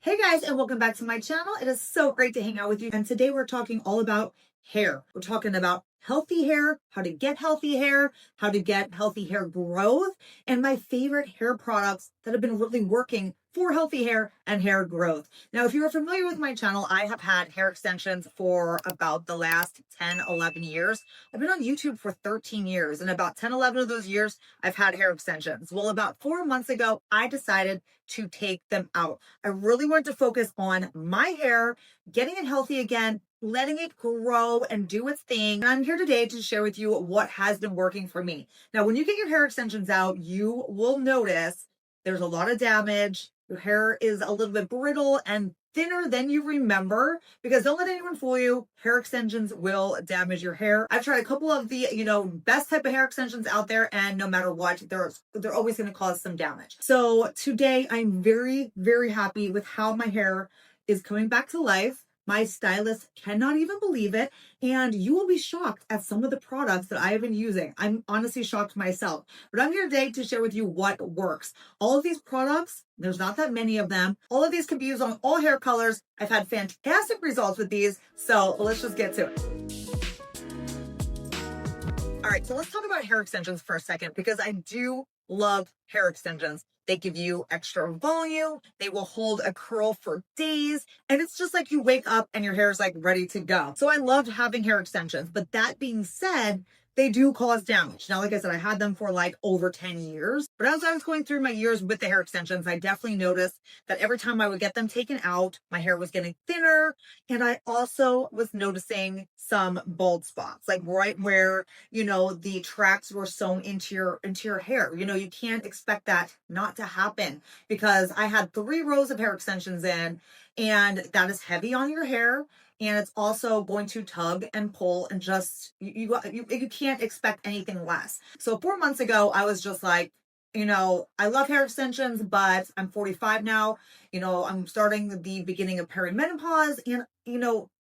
Hey guys, and welcome back to my channel. It is so great to hang out with you. And today we're talking all about hair. We're talking about healthy hair, how to get healthy hair, how to get healthy hair growth, and my favorite hair products that have been really working for healthy hair and hair growth. Now, if you're familiar with my channel, I have had hair extensions for about the last 10, 11 years. I've been on YouTube for 13 years, and about 10, 11 of those years, I've had hair extensions. Well, about 4 months ago, I decided to take them out. I really wanted to focus on my hair, getting it healthy again, letting it grow and do its thing. And I'm here today to share with you what has been working for me. Now, when you get your hair extensions out, you will notice there's a lot of damage. Your hair is a little bit brittle and thinner than you remember, because don't let anyone fool you. Hair extensions will damage your hair. I've tried a couple of the, best type of hair extensions out there, and no matter what, they're always going to cause some damage. So today I'm very, very happy with how my hair is coming back to life. My stylist cannot even believe it, and you will be shocked at some of the products that I have been using. I'm honestly shocked myself, but I'm here today to share with you what works. All of these products, there's not that many of them. All of these can be used on all hair colors. I've had fantastic results with these, so let's just get to it. All right, so let's talk about hair extensions for a second, because I do love hair extensions. They give you extra volume. They will hold a curl for days. And it's just like you wake up and your hair is like ready to go. So I loved having hair extensions. But that being said, they do cause damage. Now, like I said, I had them for like over 10 years. But as I was going through my years with the hair extensions, I definitely noticed that every time I would get them taken out, my hair was getting thinner. And I also was noticing some bald spots, like right where, the tracks were sewn into your hair. You can't expect that not to happen, because I had 3 rows of hair extensions in, and that is heavy on your hair. And it's also going to tug and pull, and just you can't expect anything less. So 4 months ago, I was just like, I love hair extensions, but I'm 45 now. I'm starting the beginning of perimenopause, and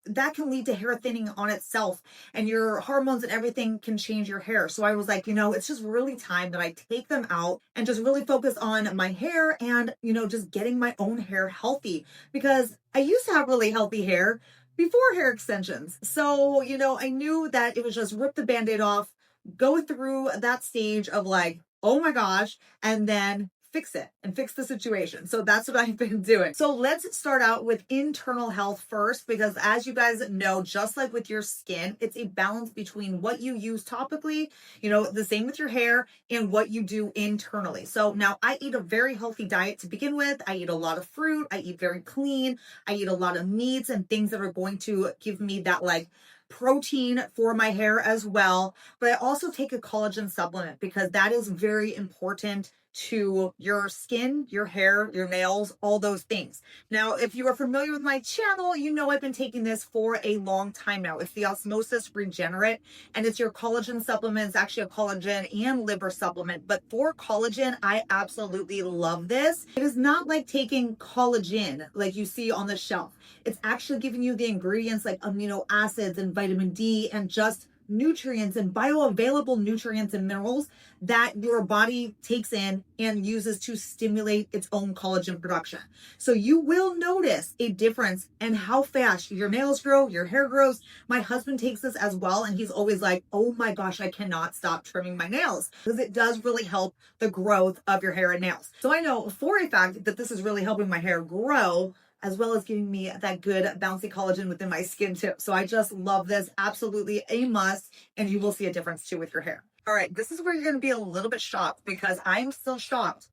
that can lead to hair thinning on itself, and your hormones and everything can change your hair. So I was like, it's just really time that I take them out and just really focus on my hair and, just getting my own hair healthy, because I used to have really healthy hair before hair extensions. So, I knew that it was just rip the band-aid off, go through that stage of like, oh my gosh, and then fix it and fix the situation. So that's what I've been doing. So let's start out with internal health first, because as you guys know, just like with your skin, it's a balance between what you use topically, the same with your hair, and what you do internally. So now I eat a very healthy diet to begin with. I eat a lot of fruit. I eat very clean. I eat a lot of meats and things that are going to give me that like protein for my hair as well. But I also take a collagen supplement, because that is very important to your skin, your hair, your nails, all those things. Now, if you are familiar with my channel, I've been taking this for a long time now. It's the Osmosis Regenerate, and it's your collagen supplement. It's actually a collagen and liver supplement. But for collagen, I absolutely love this. It is not like taking collagen like you see on the shelf. It's actually giving you the ingredients like amino acids and vitamin D and just nutrients and bioavailable nutrients and minerals that your body takes in and uses to stimulate its own collagen production. So you will notice a difference in how fast your nails grow, your hair grows. My husband takes this as well, and he's always like, oh my gosh, I cannot stop trimming my nails, because it does really help the growth of your hair and nails. So I know for a fact that this is really helping my hair grow, as well as giving me that good bouncy collagen within my skin too. So I just love this. Absolutely a must. And you will see a difference too with your hair. All right, this is where you're going to be a little bit shocked, because I'm still shocked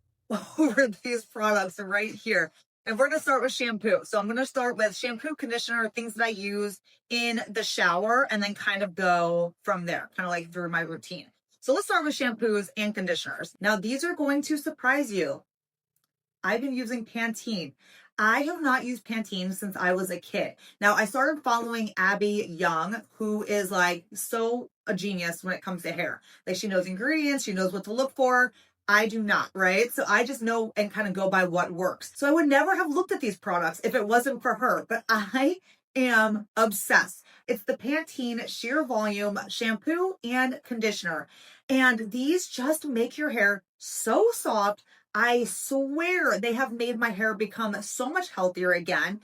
over these products right here. And we're going to start with shampoo. So I'm going to start with shampoo, conditioner, things that I use in the shower, and then kind of go from there, kind of like through my routine. So let's start with shampoos and conditioners. Now, these are going to surprise you. I've been using Pantene. I have not used Pantene since I was a kid. Now, I started following Abby Young, who is like so a genius when it comes to hair. Like, she knows ingredients, she knows what to look for. I do not, right? So I just know and kind of go by what works. So I would never have looked at these products if it wasn't for her, but I am obsessed. It's the Pantene Sheer Volume shampoo and conditioner. And these just make your hair so soft. I swear they have made my hair become so much healthier again.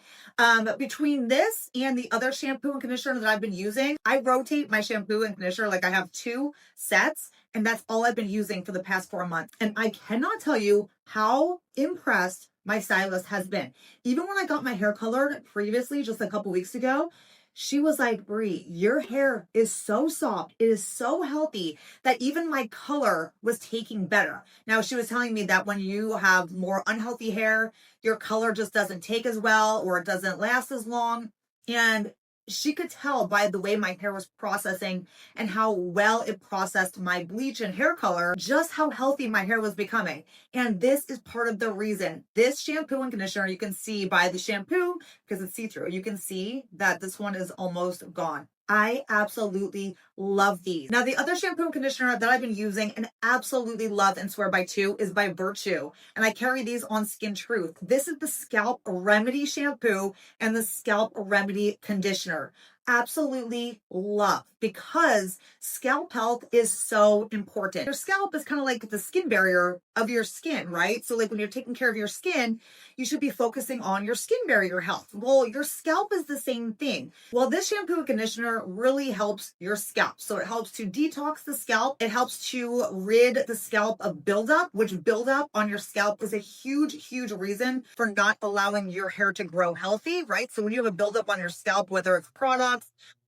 Between this and the other shampoo and conditioner that I've been using, I rotate my shampoo and conditioner. Like I have 2 sets, and that's all I've been using for the past 4 months. And I cannot tell you how impressed my stylist has been. Even when I got my hair colored previously, just a couple weeks ago, she was like, Brie, your hair is so soft. It is so healthy that even my color was taking better. Now, she was telling me that when you have more unhealthy hair, your color just doesn't take as well or it doesn't last as long. And she could tell by the way my hair was processing and how well it processed my bleach and hair color, just how healthy my hair was becoming. And this is part of the reason. This shampoo and conditioner, you can see by the shampoo, because it's see-through, you can see that this one is almost gone. I absolutely love these. Now, the other shampoo and conditioner that I've been using and absolutely love and swear by too is by Virtue. And I carry these on Skin Truth. This is the Scalp Remedy shampoo and the Scalp Remedy conditioner. Absolutely love, because scalp health is so important. Your scalp is kind of like the skin barrier of your skin, right? So like when you're taking care of your skin, you should be focusing on your skin barrier health. Well, your scalp is the same thing. Well, this shampoo and conditioner really helps your scalp. So it helps to detox the scalp. It helps to rid the scalp of buildup, which buildup on your scalp is a huge, huge reason for not allowing your hair to grow healthy, right? So when you have a buildup on your scalp, whether it's products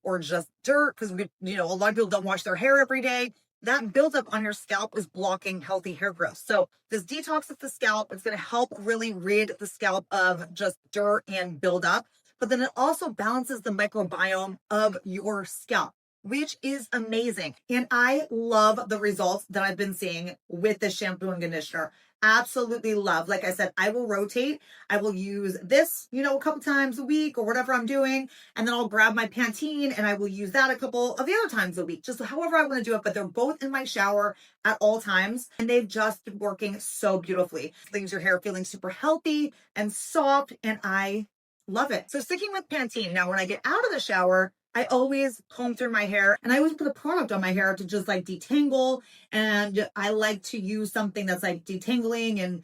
or just dirt, because a lot of people don't wash their hair every day, that buildup on your scalp is blocking healthy hair growth. So this detoxes the scalp. It's going to help really rid the scalp of just dirt and buildup. But then it also balances the microbiome of your scalp, which is amazing. And I love the results that I've been seeing with the shampoo and conditioner. Absolutely love. Like I said, I will rotate. I will use this, a couple times a week or whatever I'm doing. And then I'll grab my Pantene and I will use that a couple of the other times a week, just however I want to do it. But they're both in my shower at all times. And they've just been working so beautifully. It leaves your hair feeling super healthy and soft. And I love it. So sticking with Pantene. Now, when I get out of the shower, I always comb through my hair and I always put a product on my hair to just like detangle. And I like to use something that's like detangling and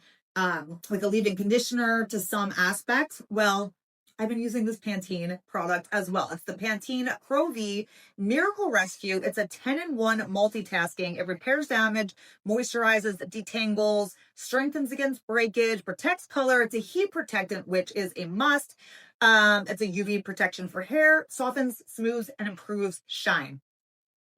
like a leave-in conditioner to some aspects. Well, I've been using this Pantene product as well. It's the Pantene Pro V Miracle Rescue. It's a 10-in-1 multitasking. It repairs damage, moisturizes, detangles, strengthens against breakage, protects color. It's a heat protectant, which is a must. It's a UV protection for hair, softens, smooths, and improves shine.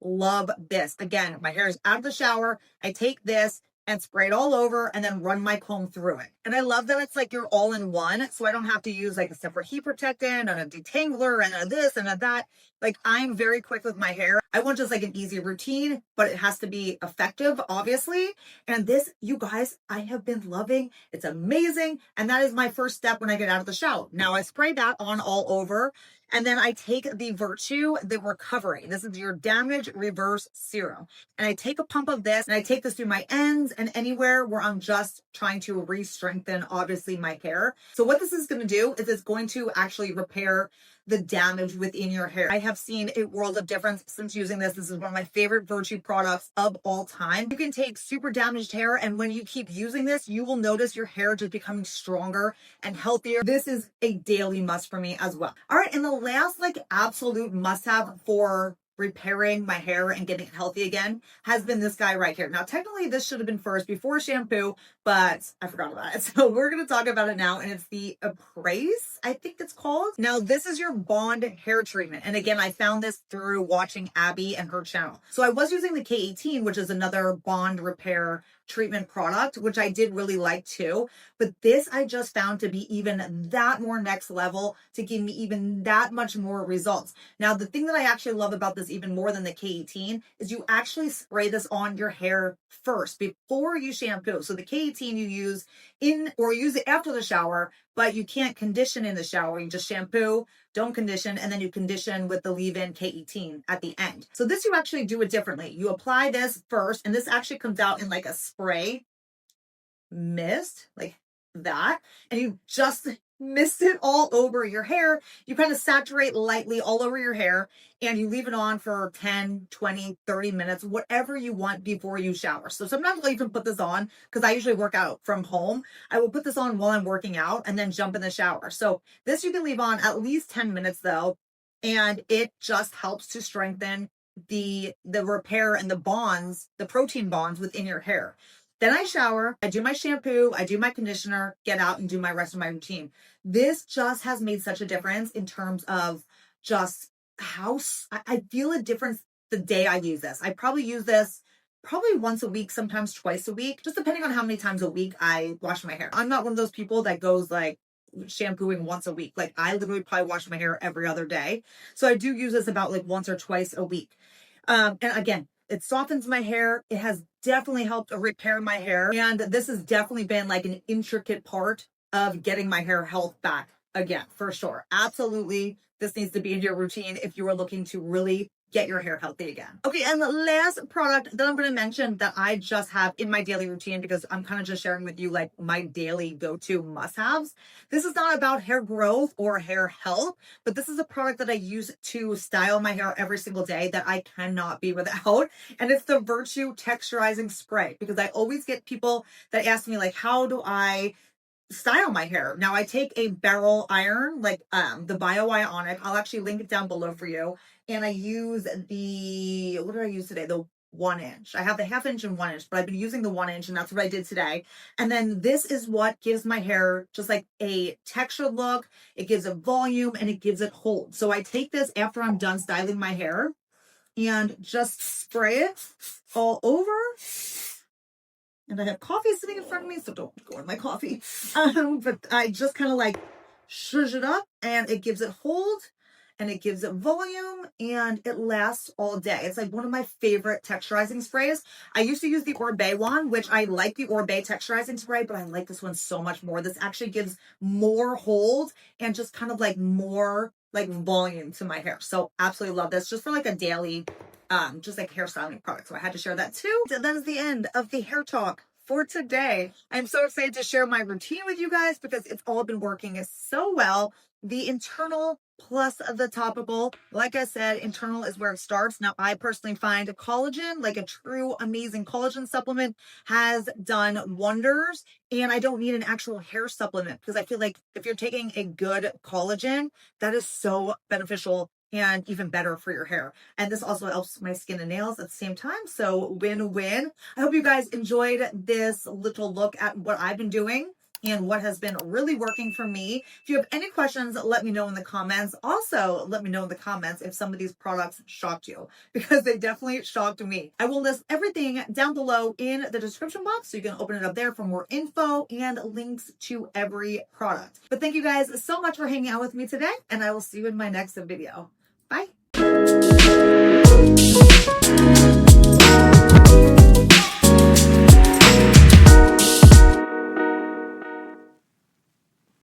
Love this. Again, my hair is out of the shower. I take this and spray it all over and then run my comb through it. And I love that it's like you're all in one. So I don't have to use like a separate heat protectant and a detangler and a this and a that. Like I'm very quick with my hair. I want just like an easy routine, but it has to be effective, obviously. And this, you guys, I have been loving. It's amazing. And that is my first step when I get out of the shower. Now I spray that on all over. And then I take the Virtue, the Recovery. This is your damage reverse serum. And I take a pump of this and I take this through my ends and anywhere where I'm just trying to re-strengthen, obviously, my hair. So what this is going to do is it's going to actually repair the damage within your hair. I have seen a world of difference since using this. This is one of my favorite Virtue products of all time. You can take super damaged hair, and when you keep using this, you will notice your hair just becoming stronger and healthier. This is a daily must for me as well. All right, and the last like absolute must-have for repairing my hair and getting it healthy again has been this guy right here. Now, technically this should have been first before shampoo, but I forgot about it. So we're going to talk about it now. And it's the Epres, I think it's called. Now, this is your Bond hair treatment. And again, I found this through watching Abby and her channel. So I was using the K18, which is another Bond repair treatment product, which I did really like too. But this I just found to be even that more next level to give me even that much more results. Now, the thing that I actually love about this even more than the K18 is you actually spray this on your hair first before you shampoo. So the K18 you use or use it after the shower, but you can't condition in the shower. You just shampoo, don't condition, and then you condition with the leave-in K18 at the end. So this, you actually do it differently. You apply this first, and this actually comes out in like a spray mist, like that. And you just mist it all over your hair. You kind of saturate lightly all over your hair and you leave it on for 10, 20, 30 minutes, whatever you want before you shower. So sometimes I'll even put this on because I usually work out from home. I will put this on while I'm working out and then jump in the shower. So this you can leave on at least 10 minutes though. And it just helps to strengthen the repair and the bonds, the protein bonds within your hair. Then I shower, I do my shampoo, I do my conditioner, get out and do my rest of my routine. This just has made such a difference in terms of just how I feel a difference the day I use this. I probably use this probably once a week, sometimes twice a week, just depending on how many times a week I wash my hair. I'm not one of those people that goes like shampooing once a week. Like I literally probably wash my hair every other day. So I do use this about like once or twice a week. And again, it softens my hair. It has definitely helped repair my hair. And this has definitely been like an intricate part of getting my hair health back again, for sure. Absolutely. This needs to be in your routine if you are looking to really get your hair healthy again. Okay, and the last product that I'm going to mention that I just have in my daily routine, because I'm kind of just sharing with you like my daily go-to must-haves. This is not about hair growth or hair health, but this is a product that I use to style my hair every single day that I cannot be without. And it's the Virtue Texturizing Spray, because I always get people that ask me like, how do I style my hair? Now I take a barrel iron, like the Bio-Ionic. I'll actually link it down below for you. And I use the, what did I use today? The 1 inch. I have the 1/2 inch and 1 inch, but I've been using the 1 inch and that's what I did today. And then this is what gives my hair just like a textured look. It gives it volume and it gives it hold. So I take this after I'm done styling my hair and just spray it all over. And I have coffee sitting in front of me, so don't go in my coffee. But I just kind of like shush it up and it gives it hold and it gives it volume and it lasts all day. It's like one of my favorite texturizing sprays. I used to use the Oribe one, which I like the Oribe texturizing spray, but I like this one so much more. This actually gives more hold and just kind of like more like volume to my hair. So absolutely love this just for like a daily just like hairstyling product. So I had to share that too. That is the end of the hair talk for today. I'm so excited to share my routine with you guys because it's all been working so well. The internal plus the topical, like I said, internal is where it starts. Now, I personally find collagen, like a true amazing collagen supplement, has done wonders. And I don't need an actual hair supplement because I feel like if you're taking a good collagen, that is so beneficial and even better for your hair. And this also helps my skin and nails at the same time. So win-win. I hope you guys enjoyed this little look at what I've been doing and what has been really working for me. If you have any questions, let me know in the comments. Also, let me know in the comments if some of these products shocked you, because they definitely shocked me. I will list everything down below in the description box, so you can open it up there for more info and links to every product. But thank you guys so much for hanging out with me today, and I will see you in my next video. Bye.